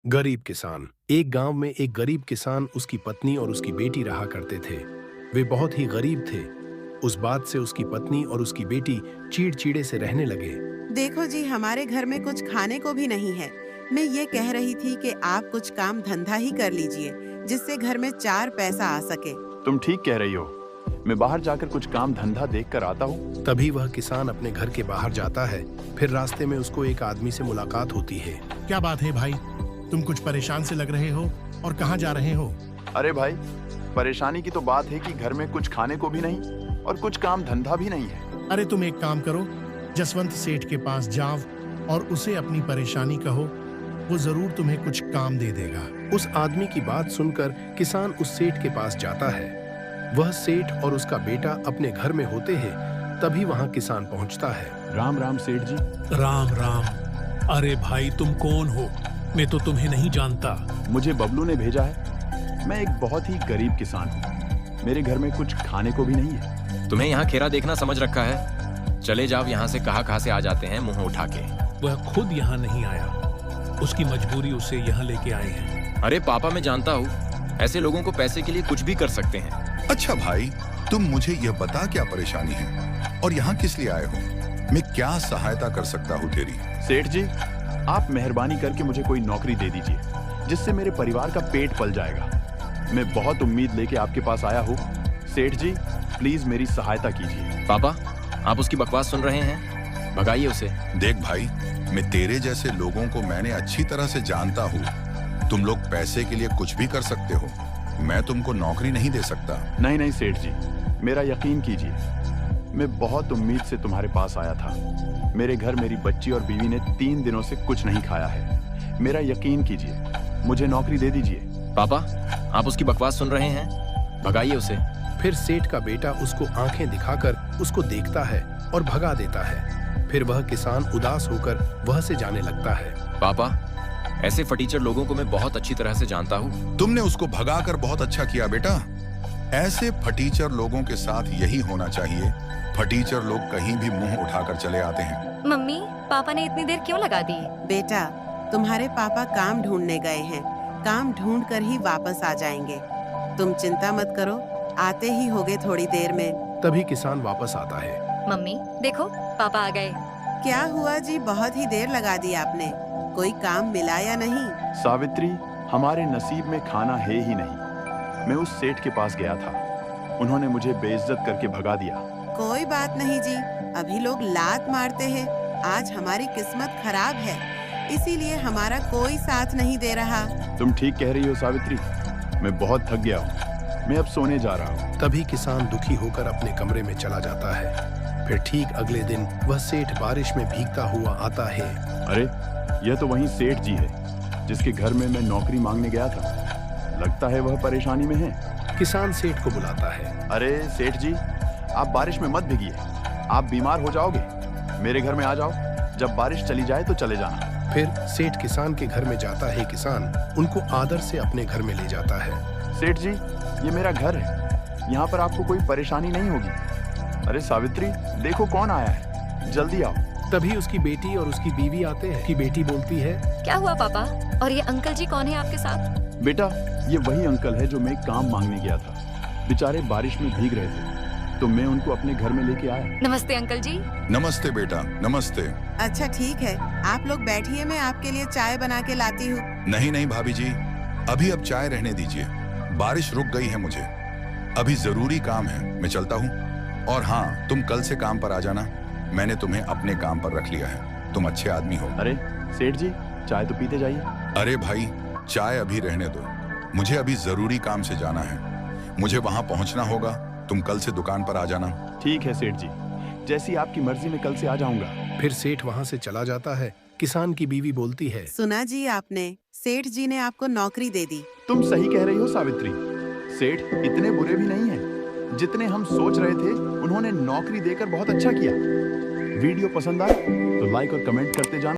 गरीब किसान। एक गांव में एक गरीब किसान, उसकी पत्नी और उसकी बेटी रहा करते थे। वे बहुत ही गरीब थे। उस बात से उसकी पत्नी और उसकी बेटी चीड़-चीड़े से रहने लगे। देखो जी, हमारे घर में कुछ खाने को भी नहीं है। मैं ये कह रही थी कि आप कुछ काम धंधा ही कर लीजिए, जिससे घर में 4 पैसा आ सके। तुम ठीक कह रही हो। मैं बाहर जाकर कुछ काम धंधा देख कर आता हूँ। तभी वह किसान अपने घर के बाहर जाता है। फिर रास्ते में उसको एक आदमी से मुलाकात होती है। क्या बात है भाई, तुम कुछ परेशान से लग रहे हो और कहाँ जा रहे हो? अरे भाई, परेशानी की तो बात है कि घर में कुछ खाने को भी नहीं और कुछ काम धंधा भी नहीं है। अरे तुम एक काम करो, जसवंत सेठ के पास जाओ और उसे अपनी परेशानी कहो। वो जरूर तुम्हें कुछ काम दे देगा। उस आदमी की बात सुनकर किसान उस सेठ के पास जाता है। वह सेठ और उसका बेटा अपने घर में होते हैं। तभी वहां किसान पहुंचता है। राम राम सेठ जी। राम राम। अरे भाई, तुम कौन हो? मैं तो तुम्हें नहीं जानता। मुझे बबलू ने भेजा है। मैं एक बहुत ही गरीब किसान हूँ। मेरे घर में कुछ खाने को भी नहीं है। तुम्हें यहाँ खेरा देखना समझ रखा है। चले जाओ यहाँ से। कहाँ से आ जाते हैं मुंह उठा के। वह खुद यहाँ नहीं आया, उसकी मजबूरी उसे यहाँ लेके आए हैं। अरे पापा, मैं जानता हूँ, ऐसे लोगों को पैसे के लिए कुछ भी कर सकते हैं। अच्छा भाई, तुम मुझे यह बता क्या परेशानी है और यहाँ किस लिए आए हो? मैं क्या सहायता कर सकता हूँ तेरी? सेठ जी, आप मेहरबानी करके मुझे कोई नौकरी दे दीजिए, जिससे मेरे परिवार का पेट पल जाएगा। मैं बहुत उम्मीद लेके आपके पास आया हूँ। सेठ जी, प्लीज मेरी सहायता कीजिए। पापा, आप उसकी बकवास सुन रहे हैं? भगाइए उसे। देख भाई, मैं तेरे जैसे लोगों को मैंने अच्छी तरह से जानता हूँ। तुम लोग पैसे के लिए कुछ भी कर सकते हो। मैं तुमको नौकरी नहीं दे सकता। नहीं नहीं सेठ जी, मेरा यकीन कीजिए। मैं बहुत उम्मीद से तुम्हारे पास आया था। मेरे घर मेरी बच्ची और बीवी ने 3 दिनों से कुछ नहीं खाया है। मेरा यकीन कीजिए, मुझे नौकरी दे दीजिए। पापा, आप उसकी बकवास सुन रहे हैं? भगाइए उसे। फिर सेठ का बेटा उसको आंखें दिखाकर उसको देखता है और भगा देता है। फिर वह किसान उदास होकर वह से जाने लगता है। पापा, ऐसे फटीचर लोगों को मैं बहुत अच्छी तरह से जानता हूँ। तुमने उसको भगाकर बहुत अच्छा किया बेटा। ऐसे फटीचर लोगों के साथ यही होना चाहिए। फटीचर लोग कहीं भी मुंह उठाकर चले आते हैं। मम्मी, पापा ने इतनी देर क्यों लगा दी? बेटा, तुम्हारे पापा काम ढूंढने गए हैं। काम ढूंढ कर ही वापस आ जाएंगे। तुम चिंता मत करो, आते ही होगे थोड़ी देर में। तभी किसान वापस आता है। मम्मी देखो, पापा आ गए। क्या हुआ जी, बहुत ही देर लगा दी आपने। कोई काम मिला या नहीं? सावित्री, हमारे नसीब में खाना है ही नहीं। मैं उस सेठ के पास गया था। उन्होंने मुझे बेइज्जत करके भगा दिया। कोई बात नहीं जी, अभी लोग लात मारते हैं। आज हमारी किस्मत खराब है, इसीलिए हमारा कोई साथ नहीं दे रहा। तुम ठीक कह रही हो सावित्री। मैं बहुत थक गया हूँ। मैं अब सोने जा रहा हूँ। तभी किसान दुखी होकर अपने कमरे में चला जाता है। फिर ठीक अगले दिन वह सेठ बारिश में भीगता हुआ आता है। अरे, यह तो वही सेठ जी है जिसके घर में मैं नौकरी मांगने गया था। लगता है वह परेशानी में है। किसान सेठ को बुलाता है। अरे सेठ जी, आप बारिश में मत भीगिए। आप बीमार हो जाओगे। मेरे घर में आ जाओ। जब बारिश चली जाए तो चले जाना। फिर सेठ किसान के घर में जाता है। किसान उनको आदर से अपने घर में ले जाता है। सेठ जी, ये मेरा घर है। यहाँ पर आपको कोई परेशानी नहीं होगी। अरे सावित्री, देखो कौन आया है। जल्दी आओ। तभी उसकी बेटी और उसकी बीवी आते हैं। कि बेटी बोलती है, क्या हुआ पापा? और ये अंकल जी कौन है आपके साथ? बेटा, ये वही अंकल है जो मैं काम मांगने गया था। बेचारे बारिश में भीग रहे थे, तो मैं उनको अपने घर में लेके आया। नमस्ते अंकल जी। नमस्ते बेटा, नमस्ते। अच्छा ठीक है, आप लोग बैठिए, मैं आपके लिए चाय बना के लाती हूँ। नहीं नहीं भाभी जी, अभी अब चाय रहने दीजिए। बारिश रुक गई है। मुझे अभी जरूरी काम है, मैं चलता हूँ। और हाँ, तुम कल से काम पर आ जाना। मैंने तुम्हें अपने काम पर रख लिया है। तुम अच्छे आदमी हो। अरे सेठ जी, चाय तो पीते जाइए। अरे भाई, चाय अभी रहने दो। मुझे अभी जरूरी काम से जाना है। मुझे वहां पहुंचना होगा। तुम कल से दुकान पर आ जाना। ठीक है सेठ जी, जैसी आपकी मर्जी में कल से आ जाऊंगा। फिर सेठ वहां से चला जाता है। किसान की बीवी बोलती है, सुना जी आपने, सेठ जी ने आपको नौकरी दे दी। तुम सही कह रही हो सावित्री। सेठ इतने बुरे भी नहीं हैं। जितने हम सोच रहे थे, उन्होंने नौकरी देकर बहुत अच्छा किया। वीडियो पसंद आए तो लाइक और कमेंट करते जाना।